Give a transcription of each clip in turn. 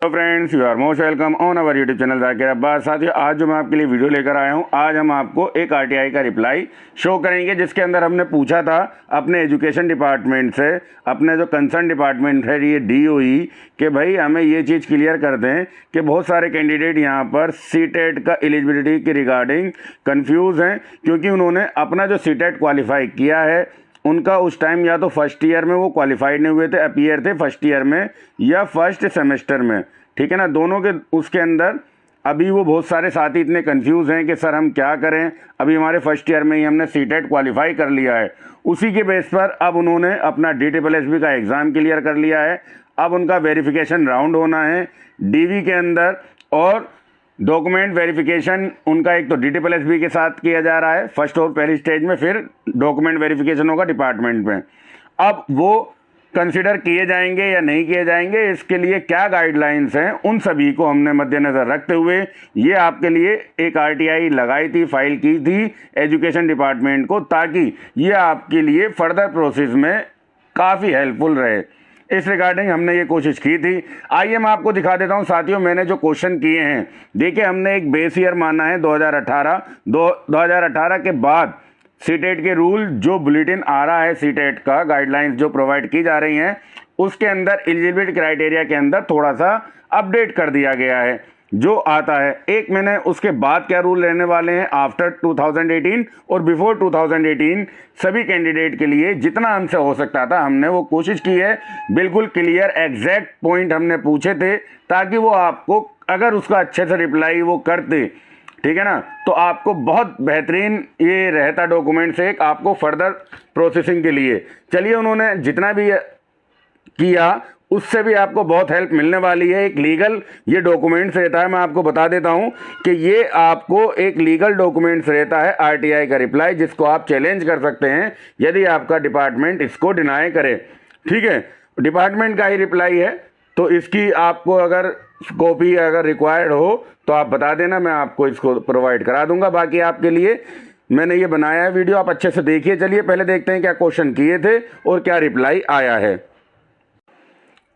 तो friends, you are most welcome on our YouTube channel Zakir Abbas. साथियों, आज जो मैं आपके लिए वीडियो लेकर आया हूं, आज हम आपको एक आरटीआई का रिप्लाई शो करेंगे जिसके अंदर हमने पूछा था अपने एजुकेशन डिपार्टमेंट से, अपने जो कंसर्न डिपार्टमेंट है ये डीओई, कि भाई हमें ये चीज़ क्लियर कर दें कि बहुत सारे कैंडिडेट यहाँ पर सीटेट का एलिजिबिलिटी के रिगार्डिंग कन्फ्यूज़ हैं, क्योंकि उन्होंने अपना जो सीटेट क्वालिफाई किया है उनका उस टाइम या तो फर्स्ट ईयर में वो क्वालिफाइड नहीं हुए थे, अपीयर थे फर्स्ट ईयर में या फर्स्ट सेमेस्टर में, ठीक है ना। दोनों के उसके अंदर अभी वो बहुत सारे साथी इतने कंफ्यूज हैं कि सर हम क्या करें, अभी हमारे फर्स्ट ईयर में ही हमने सीटेट क्वालिफाई कर लिया है। उसी के बेस पर अब उन्होंने अपना DSSB का एग्ज़ाम क्लियर कर लिया है। अब उनका वेरिफिकेशन राउंड होना है डीवी के अंदर, और डॉक्यूमेंट वेरिफिकेशन उनका एक तो DSSB के साथ किया जा रहा है फर्स्ट और पहली स्टेज में, फिर डॉक्यूमेंट वेरिफिकेशन होगा डिपार्टमेंट में। अब वो कंसिडर किए जाएंगे या नहीं किए जाएंगे, इसके लिए क्या गाइडलाइंस हैं, उन सभी को हमने मद्देनज़र रखते हुए ये आपके लिए एक आरटीआई लगाई थी, फाइल की थी एजुकेशन डिपार्टमेंट को, ताकि ये आपके लिए फर्दर प्रोसेस में काफ़ी हेल्पफुल रहे। इस रिगार्डिंग हमने ये कोशिश की थी। आइए मैं आपको दिखा देता हूँ साथियों, मैंने जो क्वेश्चन किए हैं। देखिए, हमने एक बेस ईयर माना है 2018 के बाद सीटेट के रूल जो बुलेटिन आ रहा है, सीटेट का गाइडलाइंस जो प्रोवाइड की जा रही हैं, उसके अंदर एलिजिबिलिटी क्राइटेरिया के अंदर थोड़ा सा अपडेट कर दिया गया है जो आता है। एक मैंने उसके बाद क्या रूल रहने वाले हैं आफ्टर 2018 और बिफोर 2018 सभी कैंडिडेट के लिए जितना हमसे हो सकता था हमने वो कोशिश की है। बिल्कुल क्लियर एग्जैक्ट पॉइंट हमने पूछे थे, ताकि वो आपको अगर उसका अच्छे से रिप्लाई वो करते, ठीक है ना, तो आपको बहुत बेहतरीन ये रहता डॉक्यूमेंट्स एक आपको फर्दर प्रोसेसिंग के लिए। चलिए, उन्होंने जितना भी किया उससे भी आपको बहुत हेल्प मिलने वाली है। एक लीगल ये डॉक्यूमेंट्स रहता है, मैं आपको बता देता हूं कि ये आपको एक लीगल डॉक्यूमेंट्स रहता है आरटीआई का रिप्लाई, जिसको आप चैलेंज कर सकते हैं यदि आपका डिपार्टमेंट इसको डिनाई करे। ठीक है, डिपार्टमेंट का ही रिप्लाई है, तो इसकी आपको अगर कॉपी अगर रिक्वायर्ड हो तो आप बता देना, मैं आपको इसको प्रोवाइड करा दूंगा। बाकी आपके लिए मैंने ये बनाया है वीडियो, आप अच्छे से देखिए। चलिए पहले देखते हैं क्या क्वेश्चन किए थे और क्या रिप्लाई आया है।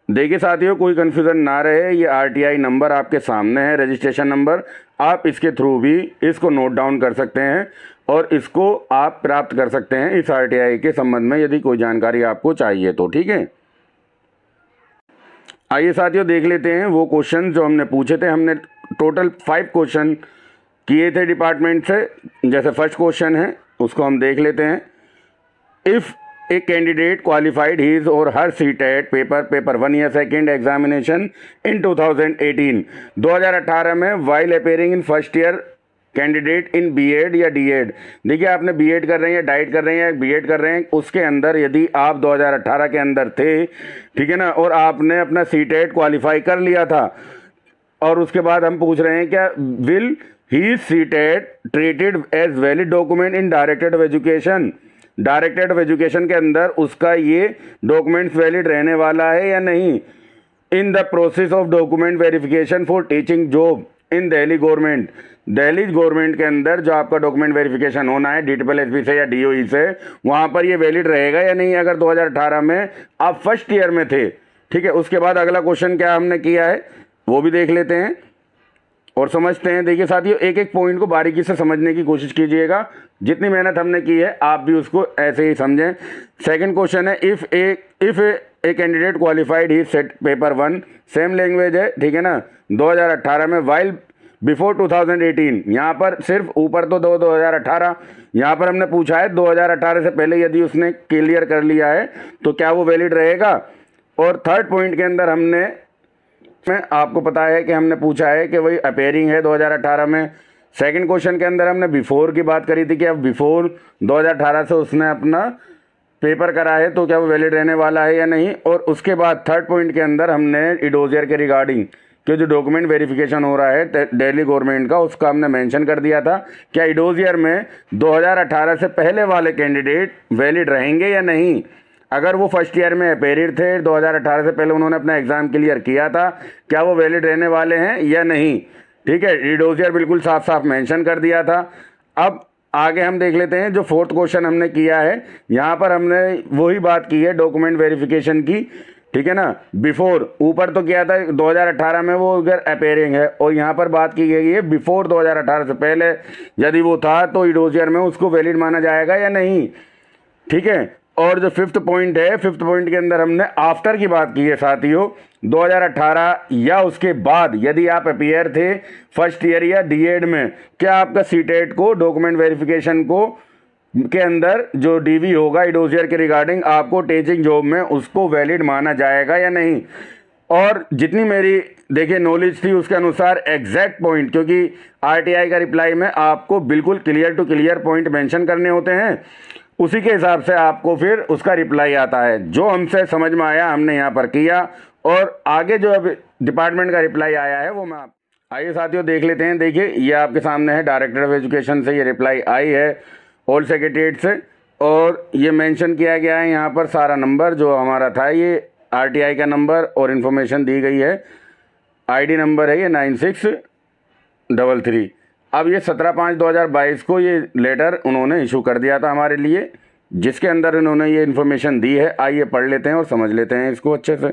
देखिए साथियों, कोई कन्फ्यूज़न ना रहे, ये आरटीआई नंबर आपके सामने है, रजिस्ट्रेशन नंबर। आप इसके थ्रू भी इसको नोट डाउन कर सकते हैं और इसको आप प्राप्त कर सकते हैं इस आरटीआई के संबंध में, यदि कोई जानकारी आपको चाहिए तो। ठीक है, आइए साथियों देख लेते हैं वो क्वेश्चन जो हमने पूछे थे। हमने टोटल 5 क्वेश्चन किए थे डिपार्टमेंट से। जैसे फर्स्ट क्वेश्चन है उसको हम देख लेते हैं। If a candidate qualified his और हर सीटेट पेपर 1 या सेकेंड एग्जामिनेशन इन 2018 में while appearing in first year candidate in BEd या डीएड। देखिए, आपने बीएड कर रहे हैं, डाइट कर रहे हैं, बीएड कर रहे हैं, उसके अंदर यदि आप 2018 के अंदर थे, ठीक है ना, और आपने अपना सीटेट क्वालिफाई कर लिया था, और उसके बाद हम पूछ रहे हैं क्या will he CTET treated as valid document in directorate of education. Directorate of education के अंदर उसका ये डॉक्यूमेंट्स वैलिड रहने वाला है या नहीं। In the process of document verification for teaching job in Delhi government. Delhi government के अंदर जो आपका डॉक्यूमेंट वेरिफिकेशन होना है DSSB से या DOE से, वहाँ पर ये वैलिड रहेगा या नहीं अगर 2018 में आप फर्स्ट ईयर में थे। ठीक है, उसके बाद अगला क्वेश्चन क्या हमने किया है वो भी देख लेते हैं और समझते हैं। देखिए साथियों, एक एक पॉइंट को बारीकी से समझने की कोशिश कीजिएगा। जितनी मेहनत हमने की है आप भी उसको ऐसे ही समझें। सेकंड क्वेश्चन है, if a candidate qualified he set paper 1 same language है, ठीक है ना, 2018 में वाइल बिफोर 2018। यहाँ पर सिर्फ ऊपर तो 2018, यहाँ पर हमने पूछा है 2018 से पहले यदि उसने क्लियर कर लिया है तो क्या वो वैलिड रहेगा। और थर्ड पॉइंट के अंदर हमने आपको पता है कि हमने पूछा है कि वही अपेयरिंग है 2018 में। सेकंड क्वेश्चन के अंदर हमने बिफोर की बात करी थी कि अब बिफोर 2018 से उसने अपना पेपर करा है तो क्या वो वैलिड रहने वाला है या नहीं। और उसके बाद थर्ड पॉइंट के अंदर हमने इडोजियर के रिगार्डिंग कि जो डॉक्यूमेंट वेरिफिकेशन हो रहा है दिल्ली गवर्नमेंट का, उसका हमने मेंशन कर दिया था क्या इडोजियर में 2018 से पहले वाले कैंडिडेट वैलिड रहेंगे या नहीं। अगर वो फर्स्ट ईयर में अपेयर्ड थे, 2018 से पहले उन्होंने अपना एग्ज़ाम क्लियर किया था, क्या वो वैलिड रहने वाले हैं या नहीं। ठीक है, डोजियर बिल्कुल साफ साफ मेंशन कर दिया था। अब आगे हम देख लेते हैं जो फोर्थ क्वेश्चन हमने किया है। यहाँ पर हमने वही बात की है डॉक्यूमेंट वेरिफिकेशन की, ठीक है ना। बिफोर ऊपर तो क्या था 2018 में वो अगर अपेयरिंग है, और यहाँ पर बात की गई है बिफोर 2018 से पहले यदि वो था तो इडोजियर में उसको वैलिड माना जाएगा या नहीं। ठीक है। और जो फिफ्थ पॉइंट है, फिफ्थ पॉइंट के अंदर हमने आफ्टर की बात की है साथियों। 2018 या उसके बाद यदि आप अपीयर थे फर्स्ट ईयर या डीएड में, क्या आपका सीटेट को डॉक्यूमेंट वेरिफिकेशन को के अंदर जो डीवी होगा इडोजियर के रिगार्डिंग आपको टीचिंग जॉब में, उसको वैलिड माना जाएगा या नहीं। और जितनी मेरी देखिए नॉलेज थी उसके अनुसार एग्जैक्ट पॉइंट, क्योंकि आरटीआई का रिप्लाई में आपको बिल्कुल clear to clear point mention करने होते हैं, उसी के हिसाब से आपको फिर उसका रिप्लाई आता है। जो हमसे समझ में आया हमने यहाँ पर किया, और आगे जो अब डिपार्टमेंट का रिप्लाई आया है वो मैं आप आइए साथियों देख लेते हैं। देखिए ये आपके सामने है, डायरेक्टर ऑफ एजुकेशन से ये रिप्लाई आई है ऑल सेक्रेटरीट से, और ये मेंशन किया गया है यहाँ पर सारा नंबर जो हमारा था, ये आरटीआई का नंबर और इन्फॉर्मेशन दी गई है। आईडी नंबर है ये 9633। अब ये 17/5/2022 को ये लेटर उन्होंने इशू कर दिया था हमारे लिए, जिसके अंदर इन्होंने ये इन्फॉर्मेशन दी है। आइए पढ़ लेते हैं और समझ लेते हैं इसको अच्छे से।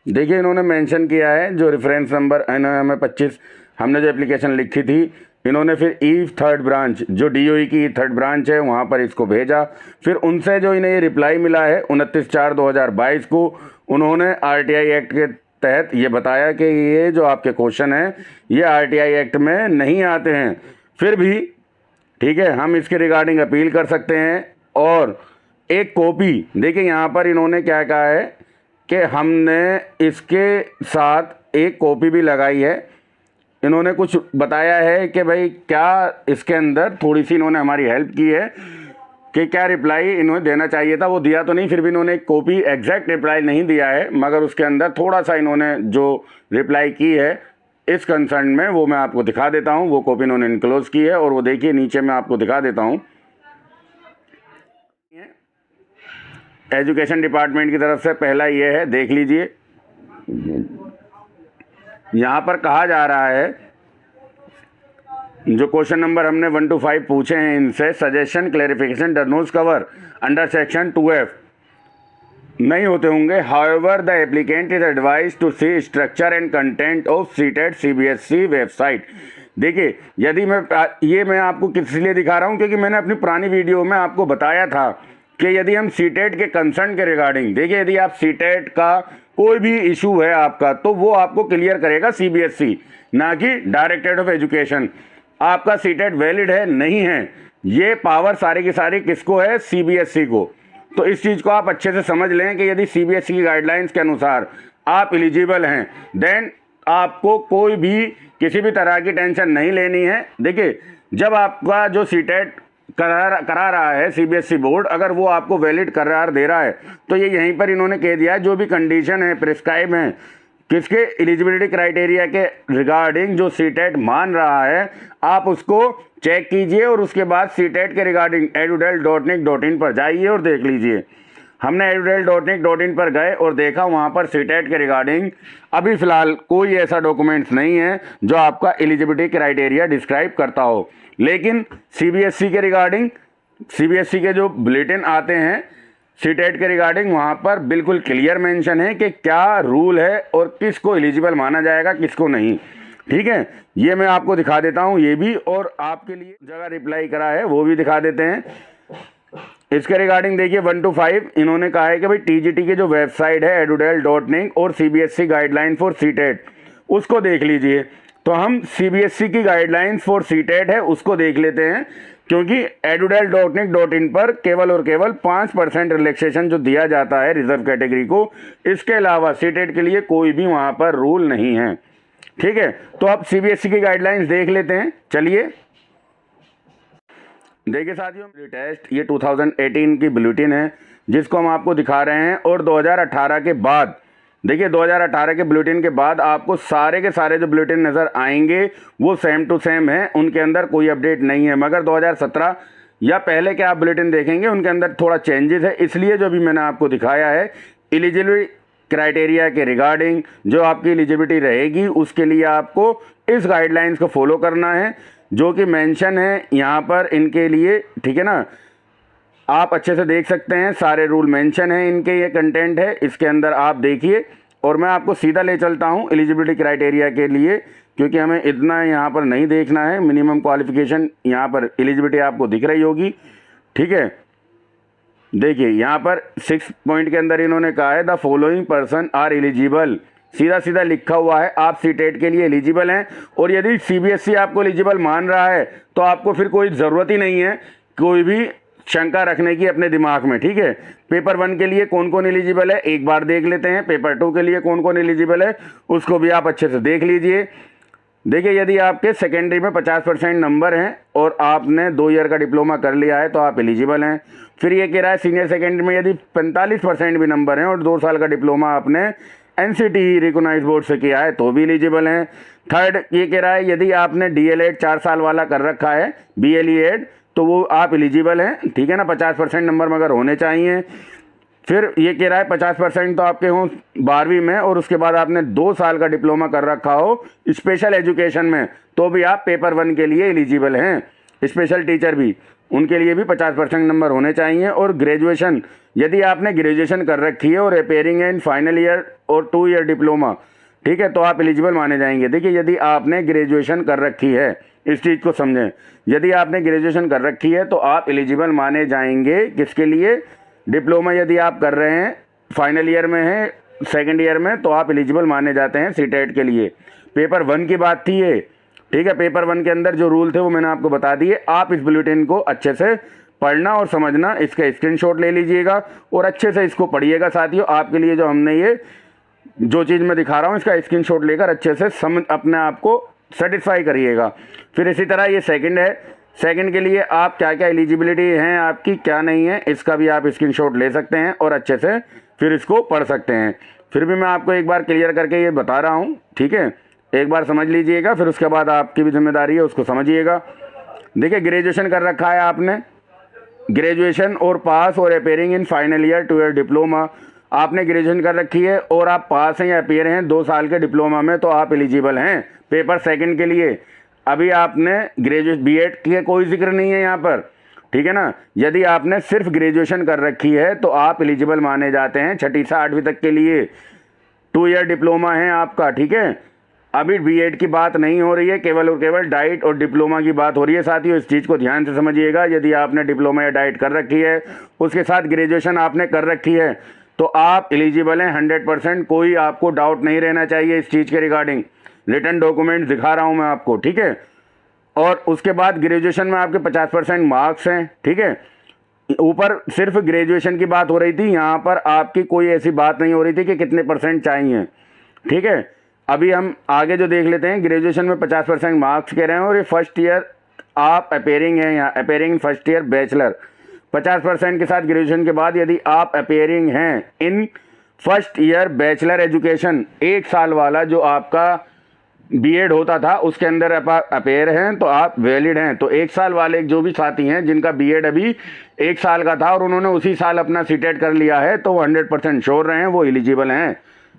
देखिए इन्होंने मेंशन किया है जो रेफरेंस नंबर हमें 25 हमने जो एप्लीकेशन लिखी थी, इन्होंने फिर ई थर्ड ब्रांच जो डीओई की थर्ड ब्रांच है वहाँ पर इसको भेजा। फिर उनसे जो इन्हें ये रिप्लाई मिला है 29/4/2022 को, उन्होंने आरटीआई एक्ट के तहत ये बताया कि ये जो आपके क्वेश्चन हैं ये आरटीआई एक्ट में नहीं आते हैं, फिर भी ठीक है हम इसके रिगार्डिंग अपील कर सकते हैं। और एक कॉपी देखिए यहाँ पर इन्होंने क्या कहा है कि हमने इसके साथ एक कॉपी भी लगाई है। इन्होंने कुछ बताया है कि भाई क्या इसके अंदर थोड़ी सी इन्होंने हमारी हेल्प की है कि क्या रिप्लाई इन्होंने देना चाहिए था, वो दिया तो नहीं, फिर भी इन्होंने एक कॉपी एग्जैक्ट रिप्लाई नहीं दिया है, मगर उसके अंदर थोड़ा सा इन्होंने जो रिप्लाई की है इस कंसर्न में वो मैं आपको दिखा देता हूं। वो कॉपी इन्होंने इनक्लोज की है और वो देखिए नीचे मैं आपको दिखा देता हूं। एजुकेशन डिपार्टमेंट की तरफ से पहला ये है, देख लीजिए। यहाँ पर कहा जा रहा है जो क्वेश्चन नंबर हमने 1 to 5 पूछे हैं इनसे, suggestion clarification does not cover under section 2F नहीं होते होंगे। However the applicant is advise to see structure and content of CTET CBSE website. देखिए यदि मैं आपको किस लिए दिखा रहा हूँ, क्योंकि मैंने अपनी पुरानी वीडियो में आपको बताया था कि यदि हम सीटेट के कंसर्न के रिगार्डिंग, देखिए यदि आप सीटेट का कोई भी इशू है आपका तो वो आपको क्लियर करेगा सीबीएसई, ना कि डायरेक्टरेट ऑफ एजुकेशन। आपका सीटेट वैलिड है नहीं है, ये पावर सारी की सारी किसको है, सीबीएसई को। तो इस चीज़ को आप अच्छे से समझ लें कि यदि सीबीएसई की गाइडलाइंस के अनुसार आप एलिजिबल हैं देन आपको कोई भी किसी भी तरह की टेंशन नहीं लेनी है। देखिए जब आपका जो सीटेट करा रहा है सीबीएसई बोर्ड, अगर वो आपको वैलिड करार दे रहा है तो ये यहीं पर इन्होंने कह दिया है जो भी कंडीशन है प्रिस्क्राइब है किसके एलिजिबिलिटी क्राइटेरिया के रिगार्डिंग जो सीटेट मान रहा है आप उसको चेक कीजिए, और उसके बाद सीटेट के रिगार्डिंग edudel.nic.in पर जाइए और देख लीजिए। हमने edudel.nic.in पर गए और देखा वहाँ पर सीटेट के रिगार्डिंग अभी फ़िलहाल कोई ऐसा डॉक्यूमेंट्स नहीं है जो आपका एलिजिबिलिटी क्राइटेरिया डिस्क्राइब करता हो। लेकिन सीबीएसई के रिगार्डिंग, सीबीएसई के जो बुलेटिन आते हैं सीटेट के रिगार्डिंग वहाँ पर बिल्कुल क्लियर मेंशन है कि क्या रूल है और किसको एलिजिबल माना जाएगा किसको नहीं। ठीक है, ये मैं आपको दिखा देता हूँ ये भी, और आपके लिए जगह रिप्लाई करा है वो भी दिखा देते हैं। इसके रिगार्डिंग देखिए 1 to 5 इन्होंने कहा है कि भाई टीजीटी की जो वेबसाइट है edudel.nic और सीबीएसई गाइडलाइन फॉर सीटेट उसको देख लीजिए। तो हम सीबीएसई की गाइडलाइंस फॉर सीटेट है उसको देख लेते हैं, क्योंकि edudel.nic.in पर केवल और केवल 5% रिलैक्सेशन जो दिया जाता है रिजर्व कैटेगरी को, इसके अलावा सीटेट के लिए कोई भी वहाँ पर रूल नहीं है। ठीक है, तो अब सीबीएसई की गाइडलाइंस देख लेते हैं। चलिए देखिए साथियों, टेस्ट ये 2018 की बुलेटिन है जिसको हम आपको दिखा रहे हैं, और 2018 के बाद देखिए 2018 के बुलेटिन के बाद आपको सारे के सारे जो बुलेटिन नज़र आएंगे वो सेम टू सेम है, उनके अंदर कोई अपडेट नहीं है। मगर 2017 या पहले के आप बुलेटिन देखेंगे उनके अंदर थोड़ा चेंजेस है, इसलिए जो भी मैंने आपको दिखाया है एलिजिबिलिटी क्राइटेरिया के रिगार्डिंग जो आपकी एलिजिबिलिटी रहेगी उसके लिए आपको इस गाइडलाइंस को फॉलो करना है जो कि मेंशन है यहाँ पर इनके लिए। ठीक है ना, आप अच्छे से देख सकते हैं, सारे रूल मेंशन हैं इनके, ये कंटेंट है इसके अंदर, आप देखिए। और मैं आपको सीधा ले चलता हूं एलिजिबिलिटी क्राइटेरिया के लिए, क्योंकि हमें इतना यहाँ पर नहीं देखना है। मिनिमम क्वालिफिकेशन यहाँ पर एलिजिबिलिटी आपको दिख रही होगी, ठीक है। देखिए यहाँ पर 6 पॉइंट के अंदर इन्होंने कहा है the following person are eligible, सीधा सीधा लिखा हुआ है आप सीटेट के लिए एलिजिबल हैं। और यदि सीबीएसई आपको एलिजिबल मान रहा है तो आपको फिर कोई ज़रूरत ही नहीं है कोई भी शंका रखने की अपने दिमाग में, ठीक है। पेपर 1 के लिए कौन कौन एलिजिबल है एक बार देख लेते हैं, पेपर 2 के लिए कौन कौन एलिजिबल है उसको भी आप अच्छे से देख लीजिए। देखिए यदि आपके सेकेंडरी में 50% नंबर हैं और आपने 2 ईयर का डिप्लोमा कर लिया है तो आप एलिजिबल हैं। फिर ये कह रहा है सीनियर सेकेंडरी में यदि 45% भी नंबर हैं और 2 साल का डिप्लोमा आपने एनसीटी रिकॉग्नाइज्ड बोर्ड से किया है तो भी एलिजिबल हैं। थर्ड ये कह रहा है यदि आपने डीएलएड 4 साल वाला कर रखा है, बीएलईएड, तो वो आप एलिजिबल हैं, ठीक है ना। 50% नंबर मगर होने चाहिए। फिर ये कह रहा है 50% तो आपके हों 12वीं में और उसके बाद आपने 2 साल का डिप्लोमा कर रखा हो स्पेशल एजुकेशन में, तो भी आप पेपर 1 के लिए एलिजिबल हैं। स्पेशल टीचर भी, उनके लिए भी 50% नंबर होने चाहिए। और ग्रेजुएशन, यदि आपने ग्रेजुएशन कर रखी है और अपेयरिंग है इन फाइनल ईयर और 2 ईयर डिप्लोमा, ठीक है, तो आप एलिजिबल माने जाएंगे। देखिए यदि आपने ग्रेजुएशन कर रखी है, इस चीज़ को समझें, यदि आपने ग्रेजुएशन कर रखी है तो आप एलिजिबल माने जाएंगे किसके लिए, डिप्लोमा यदि आप कर रहे हैं, फाइनल ईयर में हैं, सेकंड ईयर में, तो आप एलिजिबल माने जाते हैं सीटेट के लिए। पेपर 1 की बात थी ये, ठीक है। पेपर 1 के अंदर जो रूल थे वो मैंने आपको बता दिए। आप इस बुलेटिन को अच्छे से पढ़ना और समझना, इसका स्क्रीनशॉट ले लीजिएगा और अच्छे से इसको पढ़िएगा साथियों। आपके लिए जो हमने ये जो चीज़ मैं दिखा रहा हूँ इसका स्क्रीनशॉट लेकर अच्छे से समझ अपने आप को सेटिस्फाई करिएगा। फिर इसी तरह ये सेकंड है, सेकंड के लिए आप क्या क्या एलिजिबिलिटी हैं आपकी, क्या नहीं है, इसका भी आप स्क्रीनशॉट ले सकते हैं और अच्छे से फिर इसको पढ़ सकते हैं। फिर भी मैं आपको एक बार क्लियर करके ये बता रहा हूँ, ठीक है, एक बार समझ लीजिएगा, फिर उसके बाद आपकी भी जिम्मेदारी है उसको समझिएगा। देखिए ग्रेजुएशन कर रखा है आपने, ग्रेजुएशन और पास और appearing in final year 2 year diploma, आपने ग्रेजुएशन कर रखी है और आप पास हैं या अपेयर हैं 2 साल के डिप्लोमा में, तो आप एलिजिबल हैं पेपर सेकंड के लिए। अभी आपने ग्रेजुएट बीएड की कोई जिक्र नहीं है यहाँ पर, ठीक है ना। यदि आपने सिर्फ ग्रेजुएशन कर रखी है तो आप एलिजिबल माने जाते हैं 6ठी से 8वीं तक के लिए। 2 ईयर डिप्लोमा है आपका, ठीक है। अभी बीएड की बात नहीं हो रही है, केवल और केवल डाइट और डिप्लोमा की बात हो रही है साथियों। इस चीज़ को ध्यान से समझिएगा। यदि आपने डिप्लोमा या डाइट कर रखी है, उसके साथ ग्रेजुएशन आपने कर रखी है, तो आप एलिजिबल हैं 100%। कोई आपको डाउट नहीं रहना चाहिए इस चीज़ के रिगार्डिंग। रिटर्न डॉक्यूमेंट दिखा रहा हूँ मैं आपको, ठीक है। और उसके बाद ग्रेजुएशन में आपके 50% मार्क्स हैं, ठीक है। ऊपर सिर्फ ग्रेजुएशन की बात हो रही थी, यहाँ पर आपकी कोई ऐसी बात नहीं हो रही थी कि कितने % चाहिए, ठीक है। अभी हम आगे जो देख लेते हैं, ग्रेजुएशन में 50% मार्क्स कह रहे हैं और ये फर्स्ट ईयर आप अपेयरिंग है, यहाँ अपेयरिंग फर्स्ट ईयर बैचलर 50% के साथ ग्रेजुएशन के बाद यदि आप अपेयरिंग हैं इन फर्स्ट ईयर बैचलर एजुकेशन, 1 साल वाला जो आपका बीएड होता था उसके अंदर अपेयर हैं तो आप वैलिड हैं। तो 1 साल वाले जो भी साथी हैं जिनका बीएड अभी 1 साल का था और उन्होंने उसी साल अपना सीटेट कर लिया है, तो वो 100% श्योर रहे हैं, वो एलिजिबल हैं,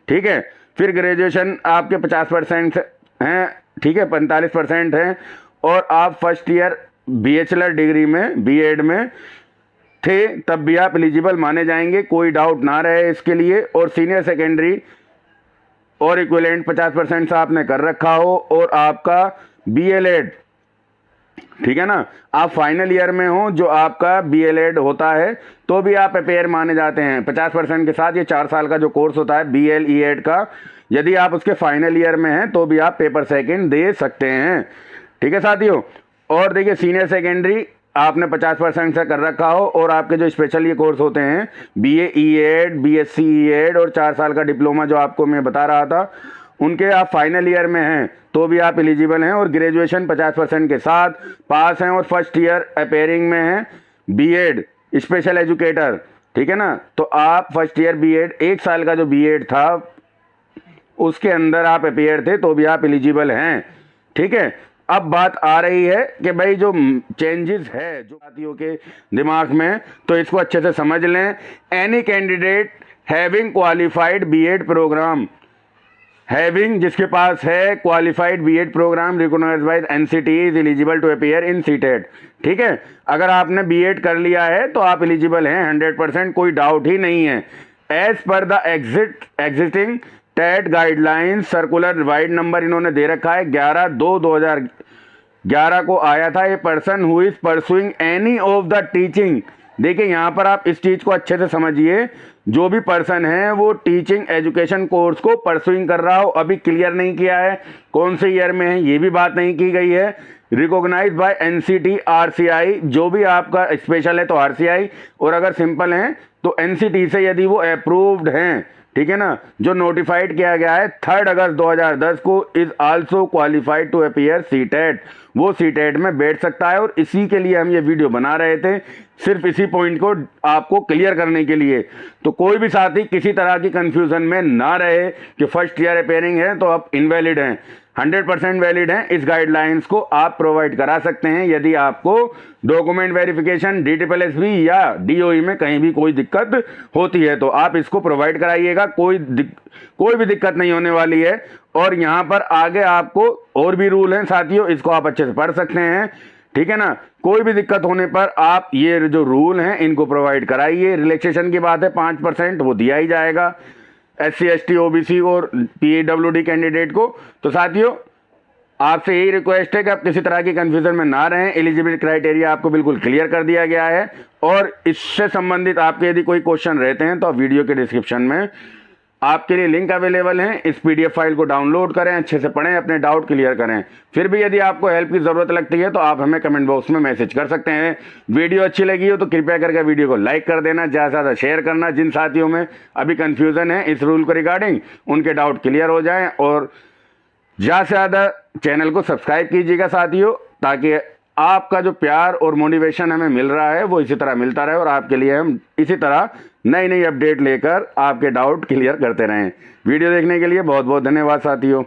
ठीक है। फिर ग्रेजुएशन आपके 50% हैं, ठीक है, 45% हैं और आप फर्स्ट ईयर बैचलर डिग्री में बीएड में थे, तब भी आप एलिजिबल माने जाएंगे, कोई डाउट ना रहे इसके लिए। और सीनियर सेकेंडरी और इक्विवेलेंट 50% से आपने कर रखा हो और आपका बीएलएड, ठीक है ना, आप फाइनल ईयर में हो जो आपका बीएलएड होता है, तो भी आप अपेयर माने जाते हैं 50% के साथ। ये 4 साल का जो कोर्स होता है बीएलईएड का, यदि आप उसके फाइनल ईयर में हैं तो भी आप पेपर सेकंड दे सकते हैं, ठीक है साथियों। और देखिए सीनियर सेकेंडरी आपने 50% से कर रखा हो और आपके जो स्पेशल ये कोर्स होते हैं बीएईएड, बीएससीईएड और 4 साल का डिप्लोमा जो आपको मैं बता रहा था, उनके आप फाइनल ईयर में हैं तो भी आप एलिजिबल हैं। और ग्रेजुएशन 50% के साथ पास हैं और फर्स्ट ईयर अपेयरिंग में हैं बीएड स्पेशल एजुकेटर, ठीक है ना, तो आप फर्स्ट ईयर बीएड 1 साल का जो बीएड था उसके अंदर आप अपेयर थे तो भी आप एलिजिबल हैं, ठीक है। अब बात आ रही है कि भाई जो चेंजेस है जो साथियों के दिमाग में, तो इसको अच्छे से समझ लें। Any candidate having qualified BEd programme, having जिसके पास है qualified BEd programme recognised by NCT is eligible to appear in CTET, ठीक है। अगर आपने बीएड कर लिया है तो आप एलिजिबल हैं 100%, कोई डाउट ही नहीं है। As per the existing TET guidelines circular vide number इन्होंने दे रखा है 11/2/2011 को आया था। ये person who is pursuing any of the teaching, देखिए यहाँ पर आप इस चीज को अच्छे से समझिए, जो भी पर्सन है वो टीचिंग एजुकेशन कोर्स को परसुइंग कर रहा हो, अभी क्लियर नहीं किया है कौन से ईयर में है, ये भी बात नहीं की गई है। रिकॉग्नाइज्ड बाय एनसीटी आरसीआई, जो भी आपका स्पेशल है तो आरसीआई, और अगर सिंपल है तो एनसीटी से यदि वो अप्रूव्ड हैं, ठीक है ना। जो नोटिफाइड किया गया है 3 अगस्त 2010 को, is also qualified to appear CTET, वो सीटेट में बैठ सकता है। और इसी के लिए हम ये वीडियो बना रहे थे, सिर्फ इसी पॉइंट को आपको क्लियर करने के लिए। तो कोई भी साथी किसी तरह की कंफ्यूजन में ना रहे कि फर्स्ट ईयर अपेयरिंग है तो आप इनवैलिड हैं, 100% वैलिड हैं। इस गाइडलाइंस को आप प्रोवाइड करा सकते हैं यदि आपको डॉक्यूमेंट वेरिफिकेशन DSSB या DOE में कहीं भी कोई दिक्कत होती है तो आप इसको प्रोवाइड कराइएगा, कोई भी दिक्कत नहीं होने वाली है। और यहाँ पर आगे आपको और भी रूल हैं साथियों, इसको आप अच्छे से पढ़ सकते हैं, ठीक है ना। कोई भी दिक्कत होने पर आप ये जो रूल हैं इनको प्रोवाइड कराइए। रिलैक्सेशन की बात है 5%, वो दिया ही जाएगा SC ST OBC और PWD कैंडिडेट को। तो साथियों आपसे यही रिक्वेस्ट है कि आप किसी तरह की कंफ्यूजन में ना रहें, एलिजिबिलिटी क्राइटेरिया आपको बिल्कुल क्लियर कर दिया गया है। और इससे संबंधित आपके यदि कोई क्वेश्चन रहते हैं तो आप वीडियो के डिस्क्रिप्शन में आपके लिए लिंक अवेलेबल है, इस PDF फाइल को डाउनलोड करें, अच्छे से पढ़ें, अपने डाउट क्लियर करें। फिर भी यदि आपको हेल्प की ज़रूरत लगती है तो आप हमें कमेंट बॉक्स में मैसेज कर सकते हैं। वीडियो अच्छी लगी हो तो कृपया करके वीडियो को लाइक कर देना, ज़्यादा से ज़्यादा शेयर करना, जिन साथियों में अभी कन्फ्यूज़न है इस रूल को रिगार्डिंग, उनके डाउट क्लियर हो जाएँ। और ज़्यादा से ज़्यादा चैनल को सब्सक्राइब कीजिएगा साथियों, ताकि आपका जो प्यार और मोटिवेशन हमें मिल रहा है वो इसी तरह मिलता रहे और आपके लिए हम इसी तरह नई नई अपडेट लेकर आपके डाउट क्लियर करते रहें। वीडियो देखने के लिए बहुत बहुत धन्यवाद साथियों।